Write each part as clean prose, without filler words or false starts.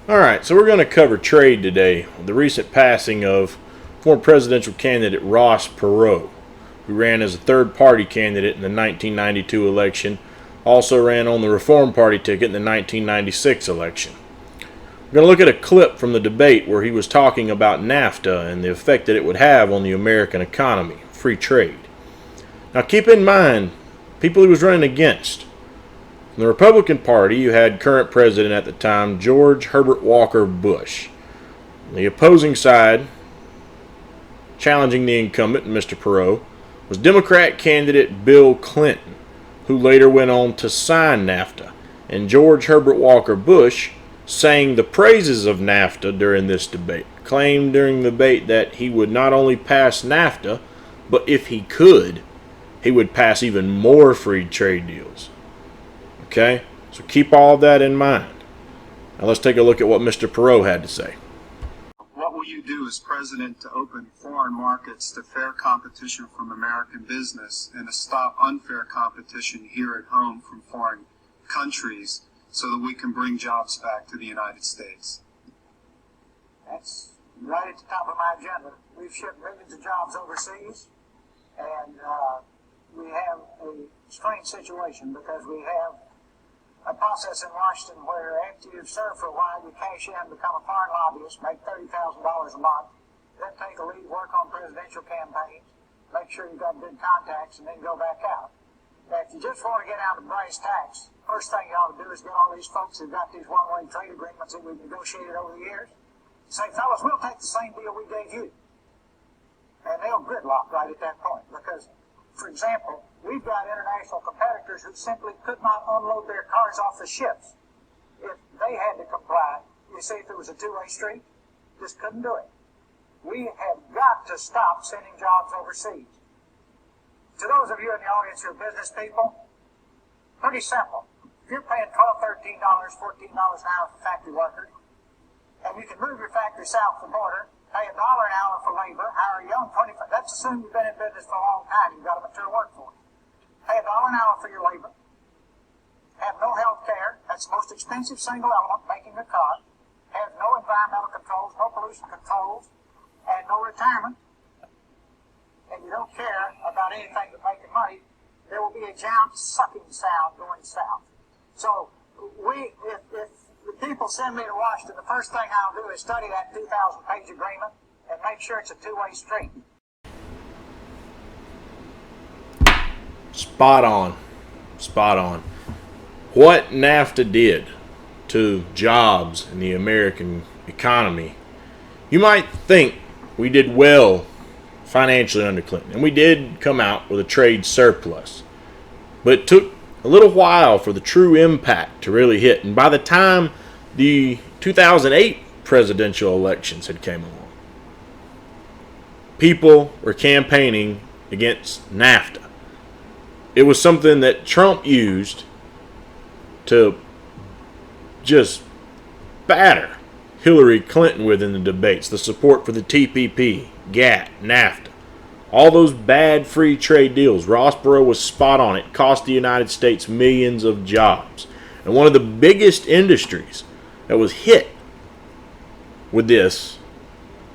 Alright, so we're going to cover trade today, the recent passing of former presidential candidate Ross Perot, who ran as a third-party candidate in the 1992 election, also ran on the Reform Party ticket in the 1996 election. We're going to look at a clip from the debate where he was talking about NAFTA and the effect that it would have on the American economy, free trade. Now keep in mind, people he was running against. In the Republican Party, you had current president at the time, George Herbert Walker Bush. On the opposing side, challenging the incumbent, Mr. Perot, was Democrat candidate Bill Clinton, who later went on to sign NAFTA. And George Herbert Walker Bush sang the praises of NAFTA during this debate, claimed during the debate that he would not only pass NAFTA, but if he could, he would pass even more free trade deals. Okay, so keep all of that in mind. Now let's take a look at what Mr. Perot had to say. What will you do as president to open foreign markets to fair competition from American business and to stop unfair competition here at home from foreign countries so that we can bring jobs back to the United States? That's right at the top of my agenda. We've shipped millions of jobs overseas, and we have a strange situation because we have a process in Washington where after you've served for a while, you cash in, become a foreign lobbyist, make $30,000 a month, then take a leave, work on presidential campaigns, make sure you've got good contacts, and then go back out. Now, if you just want to get out of brass tacks, first thing you ought to do is get all these folks who've got these one-way trade agreements that we've negotiated over the years, say, fellas, we'll take the same deal we gave you. And they'll gridlock right at that point because, for example, we've got international competitors who simply could not unload their cars off the ships if they had to comply. You see, if it was a two-way street, just couldn't do it. We have got to stop sending jobs overseas. To those of you in the audience who are business people, pretty simple. If you're paying $12, $13, $14 an hour for factory workers, and you can move your factory south of the border, pay $1 an hour for labor, hire a young 25, that's assuming you've been in business for a long time, you've got a mature workforce. Pay $1 an hour for your labor, have no health care, that's the most expensive single element making a car, have no environmental controls, no pollution controls, and no retirement, and you don't care about anything but making money, there will be a giant sucking sound going south. So if the people send me to Washington, the first thing I'll do is study that 2,000-page agreement and make sure it's a two-way street. Spot on. Spot on. What NAFTA did to jobs in the American economy, you might think we did well financially under Clinton, and we did come out with a trade surplus. But it took a little while for the true impact to really hit, and by the time the 2008 presidential elections had came along, people were campaigning against NAFTA. It was something that Trump used to just batter Hillary Clinton with in the debates. The support for the TPP, GATT, NAFTA, all those bad free trade deals. Ross Perot was spot on. It cost the United States millions of jobs. And one of the biggest industries that was hit with this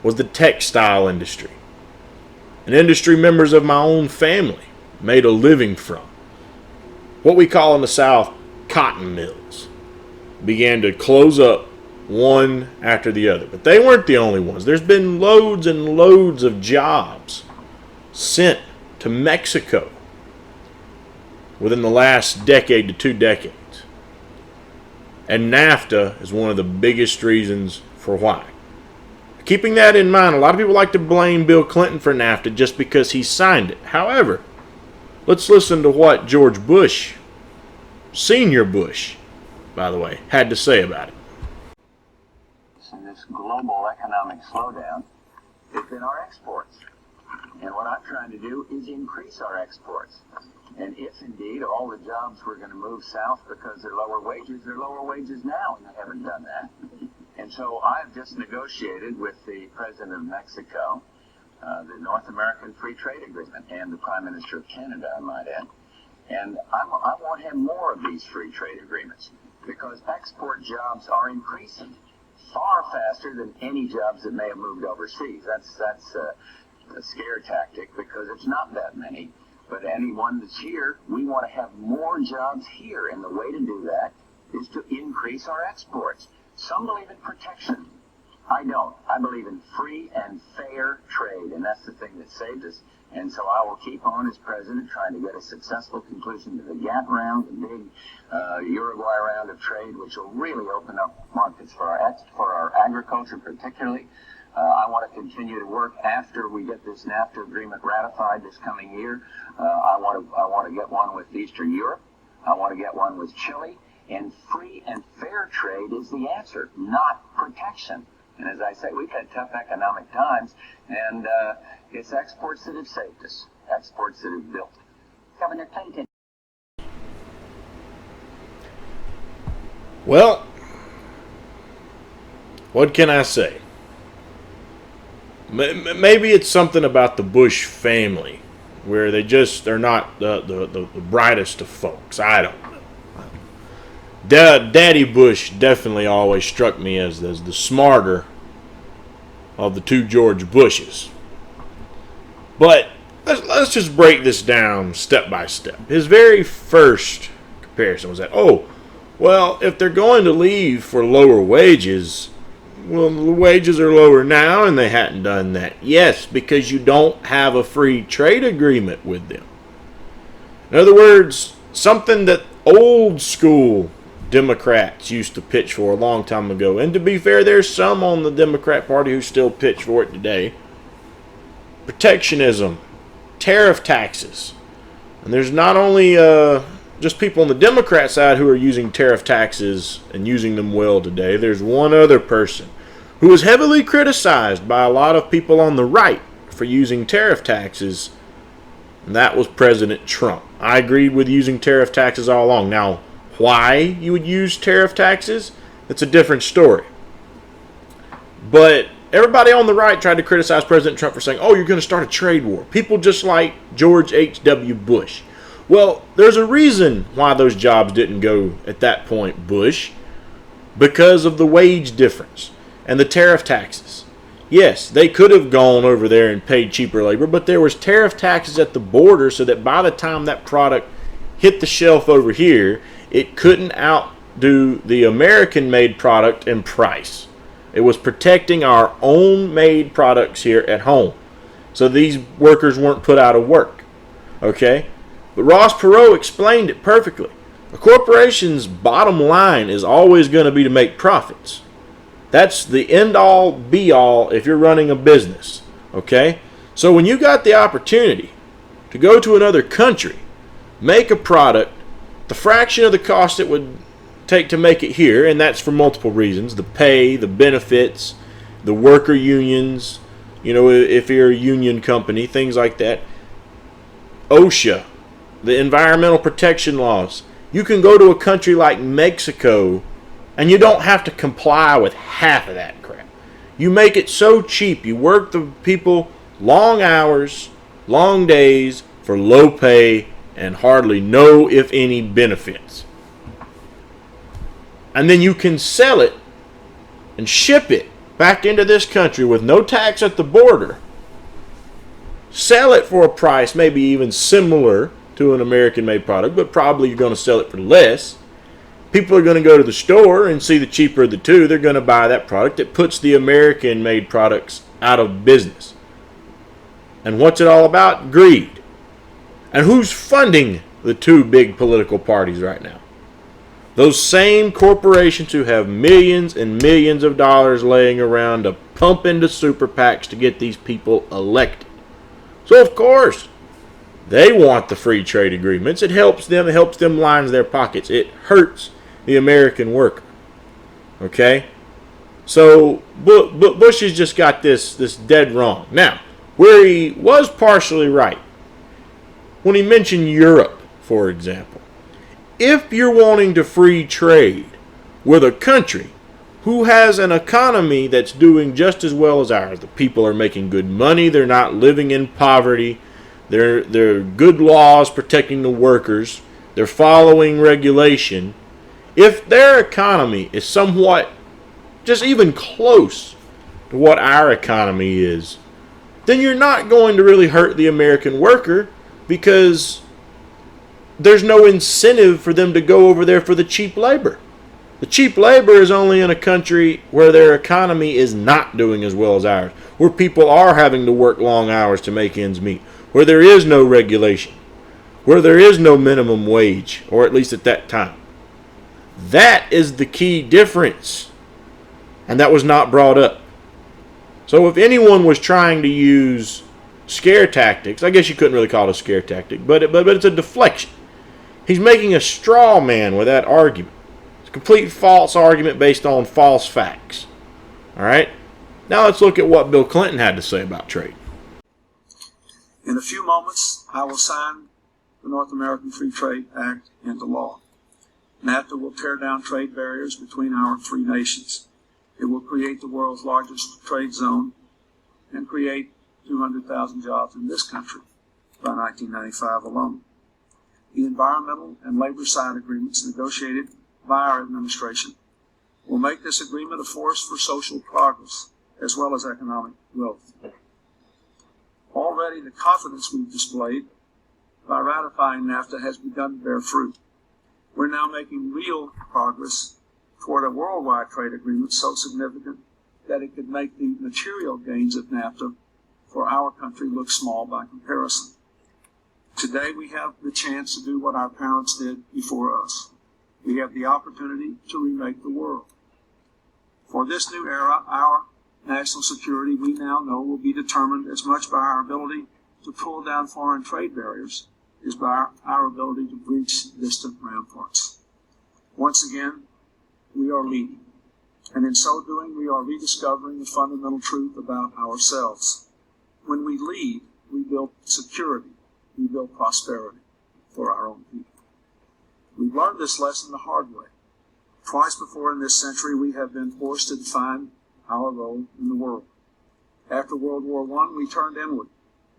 was the textile industry. An industry members of my own family made a living from. What we call in the South cotton mills began to close up one after the other. But they weren't the only ones. There's been loads and loads of jobs sent to Mexico within the last decade to 2 decades. And NAFTA is one of the biggest reasons for why. Keeping that in mind, a lot of people like to blame Bill Clinton for NAFTA just because he signed it. However, let's listen to what George Bush, Senior Bush, by the way, had to say about it. In this global economic slowdown, has been our exports. And what I'm trying to do is increase our exports. And if indeed all the jobs were going to move south because they're lower wages now, and they haven't done that. And so I've just negotiated with the President of Mexico the North American Free Trade Agreement and the Prime Minister of Canada, I might add. And I want to have more of these free trade agreements because export jobs are increasing. far faster than any jobs that may have moved overseas. That's a scare tactic, because it's not that many. But anyone that's here, we want to have more jobs here, and the way to do that is to increase our exports. Some believe in protection. I don't. I believe in free and fair trade, and that's the thing that saved us. And so I will keep on as president trying to get a successful conclusion to the GATT round, the big Uruguay round of trade, which will really open up markets for our agriculture particularly. I want to continue to work after we get this NAFTA agreement ratified this coming year. I want to get one with Eastern Europe. I want to get one with Chile. And free and fair trade is the answer, not protection. And as I say, we've had tough economic times, and it's exports that have saved us, exports that have built it. Governor Clinton. Well, what can I say? Maybe it's something about the Bush family, where they just are not the brightest of folks. I don't know. Daddy Bush definitely always struck me as the smarter of the two George Bushes. But let's just break this down step by step. His very first comparison was that, well, if they're going to leave for lower wages, well, the wages are lower now, and they hadn't done that. Yes, because you don't have a free trade agreement with them. In other words, something that old school Democrats used to pitch for a long time ago. And to be fair, there's some on the Democrat Party who still pitch for it today. Protectionism, tariff taxes. And there's not only just people on the Democrat side who are using tariff taxes and using them well today. There's one other person who was heavily criticized by a lot of people on the right for using tariff taxes, and that was President Trump. I agreed with using tariff taxes all along. Now, why you would use tariff taxes, it's a different story. But everybody on the right tried to criticize President Trump for saying, you're going to start a trade war. People just like George H.W. Bush. Well, there's a reason why those jobs didn't go at that point, Bush, because of the wage difference and the tariff taxes. Yes, they could have gone over there and paid cheaper labor, but there was tariff taxes at the border so that by the time that product hit the shelf over here, it couldn't outdo the American-made product in price. It was protecting our own made products here at home, so these workers weren't put out of work. Okay? But Ross Perot explained it perfectly. A corporation's bottom line is always going to be to make profits. That's the end-all, be-all if you're running a business. Okay? So when you got the opportunity to go to another country, make a product, the fraction of the cost it would take to make it here, and that's for multiple reasons: the pay, the benefits, the worker unions, if you're a union company, things like that. OSHA, the environmental protection laws. You can go to a country like Mexico and you don't have to comply with half of that crap. You make it so cheap. You work the people long hours, long days for low pay and hardly no, if any, benefits. And then you can sell it and ship it back into this country with no tax at the border. Sell it for a price maybe even similar to an American-made product, but probably you're going to sell it for less. People are going to go to the store and see the cheaper of the two. They're going to buy that product. It puts the American-made products out of business. And what's it all about? Greed. And who's funding the two big political parties right now? Those same corporations who have millions and millions of dollars laying around to pump into super PACs to get these people elected. So of course, they want the free trade agreements. It helps them line their pockets. It hurts the American worker. Okay? So Bush has just got this dead wrong. Now, where he was partially right, when he mentioned Europe, for example, if you're wanting to free trade with a country who has an economy that's doing just as well as ours, the people are making good money, they're not living in poverty, there are good laws protecting the workers, they're following regulation. If their economy is somewhat just even close to what our economy is, then you're not going to really hurt the American worker, because there's no incentive for them to go over there for the cheap labor. The cheap labor is only in a country where their economy is not doing as well as ours, where people are having to work long hours to make ends meet, where there is no regulation, where there is no minimum wage, or at least at that time. That is the key difference, and that was not brought up. So if anyone was trying to use scare tactics, I guess you couldn't really call it a scare tactic, but it's a deflection. He's making a straw man with that argument. It's a complete false argument based on false facts. All right? Now let's look at what Bill Clinton had to say about trade. In a few moments, I will sign the North American Free Trade Act into law. NAFTA will tear down trade barriers between our three nations. It will create the world's largest trade zone and create 200,000 jobs in this country by 1995 alone. The environmental and labor side agreements negotiated by our administration will make this agreement a force for social progress as well as economic growth. Already the confidence we've displayed by ratifying NAFTA has begun to bear fruit. We're now making real progress toward a worldwide trade agreement so significant that it could make the material gains of NAFTA for our country look small by comparison. Today we have the chance to do what our parents did before us. We have the opportunity to remake the world. For this new era, our national security, we now know, will be determined as much by our ability to pull down foreign trade barriers as by our ability to breach distant ramparts. Once again, we are leading, and in so doing, we are rediscovering the fundamental truth about ourselves. When we lead, we build security, we build prosperity for our own people. We've learned this lesson the hard way. Twice before in this century, we have been forced to define our role in the world. After World War I, we turned inward,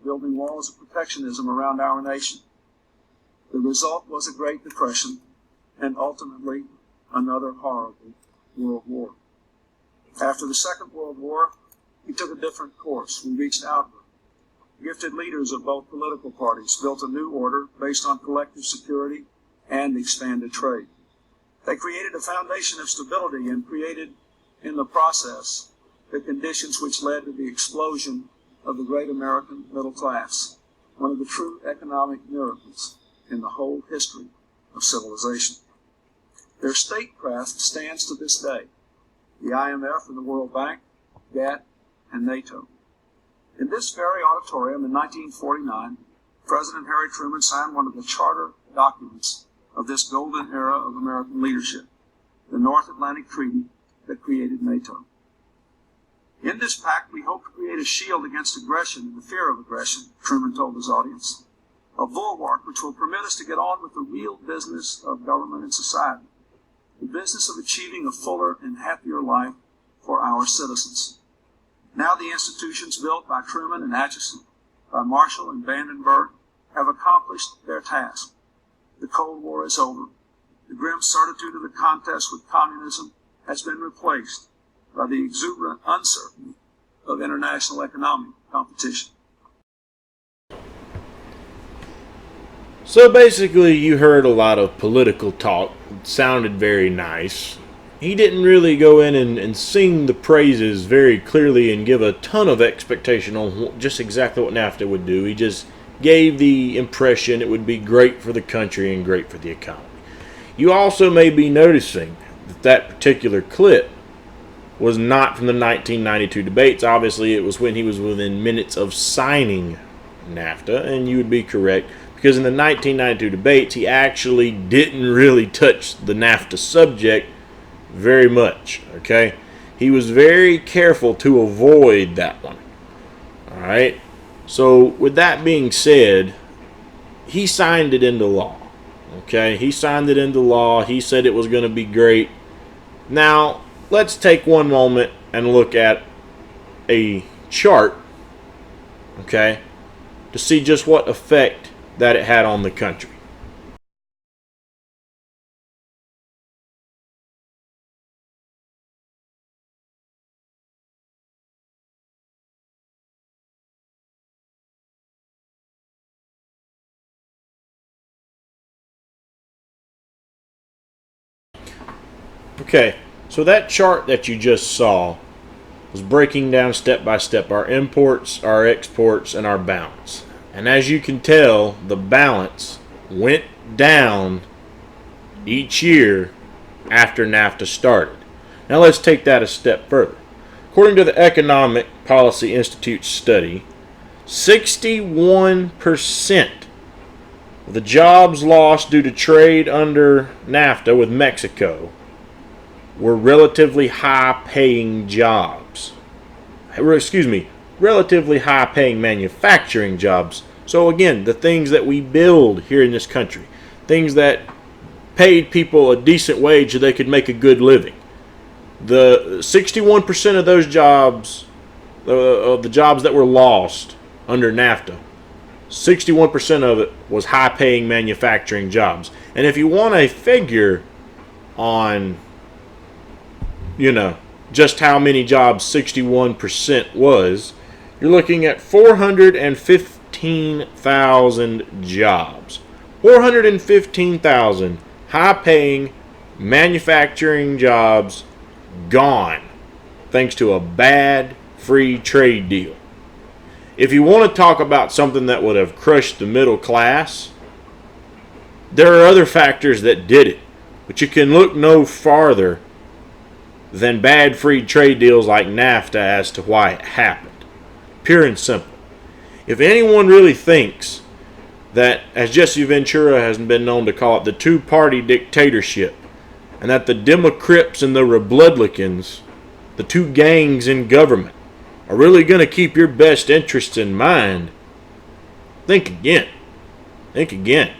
building walls of protectionism around our nation. The result was a Great Depression and ultimately another horrible World War. After the Second World War, we took a different course. We reached outward. Gifted leaders of both political parties built a new order based on collective security and expanded trade. They created a foundation of stability and created, in the process, the conditions which led to the explosion of the great American middle class, one of the true economic miracles in the whole history of civilization. Their statecraft stands to this day: the IMF and the World Bank, GATT, and NATO. In this very auditorium in 1949, President Harry Truman signed one of the charter documents of this golden era of American leadership, the North Atlantic Treaty that created NATO. In this pact, we hope to create a shield against aggression and the fear of aggression, Truman told his audience, a bulwark which will permit us to get on with the real business of government and society, the business of achieving a fuller and happier life for our citizens. Now the institutions built by Truman and Atchison, by Marshall and Vandenberg, have accomplished their task. The Cold War is over. The grim certitude of the contest with communism has been replaced by the exuberant uncertainty of international economic competition. So basically, you heard a lot of political talk. It sounded very nice. He didn't really go in and sing the praises very clearly and give a ton of expectation on just exactly what NAFTA would do. He just gave the impression it would be great for the country and great for the economy. You also may be noticing that that particular clip was not from the 1992 debates. Obviously, it was when he was within minutes of signing NAFTA, and you would be correct, because in the 1992 debates, he actually didn't really touch the NAFTA subject very much, okay? He was very careful to avoid that one, all right? So with that being said, he signed it into law, okay? He signed it into law. He said it was going to be great. Now, let's take one moment and look at a chart, okay, to see just what effect that it had on the country. Okay, so that chart that you just saw was breaking down step by step our imports, our exports, and our balance. And as you can tell, the balance went down each year after NAFTA started. Now let's take that a step further. According to the Economic Policy Institute study, 61% of the jobs lost due to trade under NAFTA with Mexico were relatively high-paying jobs. Relatively high-paying manufacturing jobs. So again, the things that we build here in this country, things that paid people a decent wage so they could make a good living. The 61% of those jobs, of the jobs that were lost under NAFTA, 61% of it was high-paying manufacturing jobs. And if you want a figure on, just how many jobs 61% was, you're looking at 415,000 jobs. 415,000 high-paying manufacturing jobs gone thanks to a bad free trade deal. If you want to talk about something that would have crushed the middle class, there are other factors that did it, but you can look no farther than bad free trade deals like NAFTA as to why it happened. Pure and simple. If anyone really thinks that, as Jesse Ventura has been known to call it, the two-party dictatorship, and that the Democrats and the Republicans, the two gangs in government, are really going to keep your best interests in mind, think again. Think again.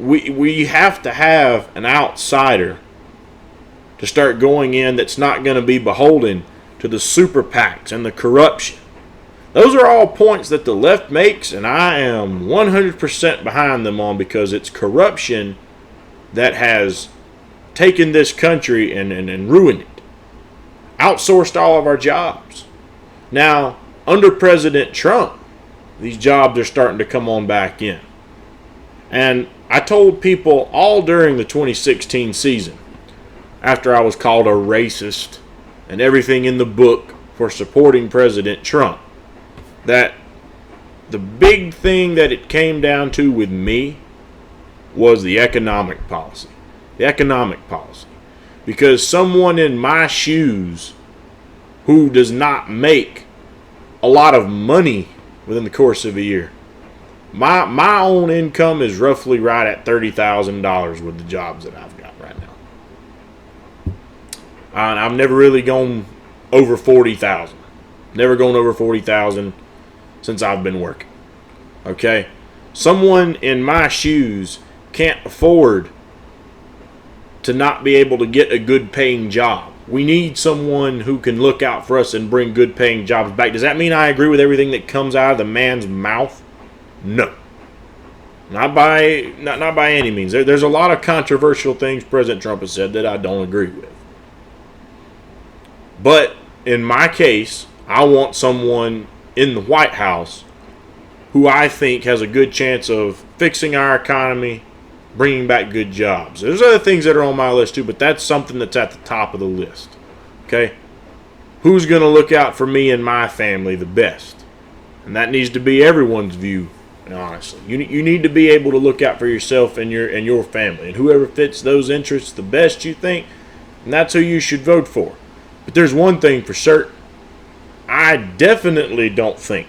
We have to have an outsider to start going in that's not going to be beholden to the super PACs and the corruption. Those are all points that the left makes, and I am 100% behind them on, because it's corruption that has taken this country and ruined it. Outsourced all of our jobs. Now, under President Trump, these jobs are starting to come on back in. And I told people all during the 2016 season, after I was called a racist and everything in the book for supporting President Trump, that the big thing that it came down to with me was the economic policy. The economic policy. Because someone in my shoes who does not make a lot of money within the course of a year, my own income is roughly right at $30,000 with the jobs that I've got right now. And I've never really gone over 40,000. Never gone over 40,000 since I've been working. Okay? Someone in my shoes can't afford to not be able to get a good paying job. We need someone who can look out for us and bring good paying jobs back. Does that mean I agree with everything that comes out of the man's mouth? No. Not by any means. There's a lot of controversial things President Trump has said that I don't agree with. But in my case, I want someone in the White House who I think has a good chance of fixing our economy, bringing back good jobs. There's other things that are on my list too, but that's something that's at the top of the list. Okay? Who's going to look out for me and my family the best? And that needs to be everyone's view, honestly. You need to be able to look out for yourself and your family. And whoever fits those interests the best, you think, and that's who you should vote for. But there's one thing for certain. I definitely don't think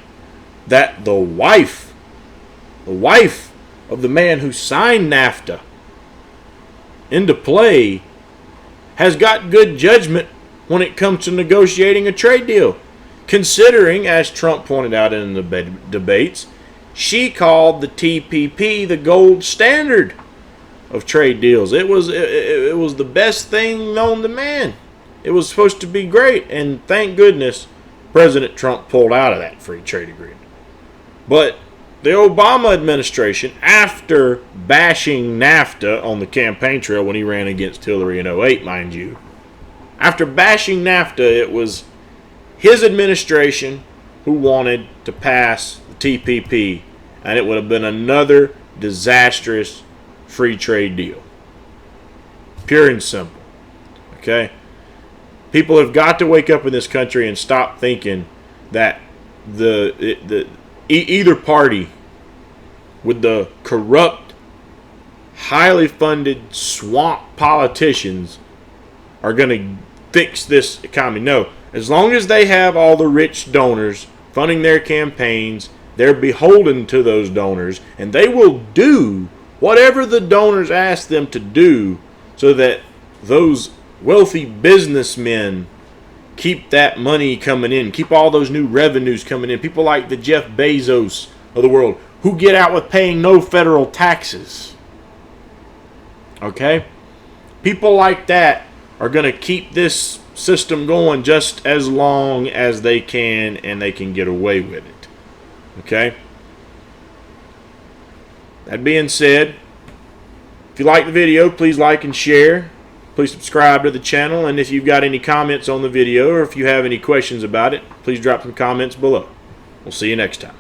that the wife of the man who signed NAFTA into play has got good judgment when it comes to negotiating a trade deal. Considering, as Trump pointed out in the debates, she called the TPP the gold standard of trade deals. It was the best thing known to man. It was supposed to be great, and thank goodness President Trump pulled out of that free trade agreement. But the Obama administration, after bashing NAFTA on the campaign trail when he ran against Hillary in 2008, mind you, after bashing NAFTA, it was his administration who wanted to pass the TPP, and it would have been another disastrous free trade deal. Pure and simple. Okay? People have got to wake up in this country and stop thinking that either party with the corrupt, highly funded swamp politicians are going to fix this economy. No. As long as they have all the rich donors funding their campaigns, they're beholden to those donors, and they will do whatever the donors ask them to do so that those wealthy businessmen keep that money coming in, keep all those new revenues coming in. People like the Jeff Bezos of the world who get out with paying no federal taxes. Okay? People like that are going to keep this system going just as long as they can, and they can get away with it. Okay? That being said, if you like the video, please like and share. Please subscribe to the channel, and if you've got any comments on the video or if you have any questions about it, please drop some comments below. We'll see you next time.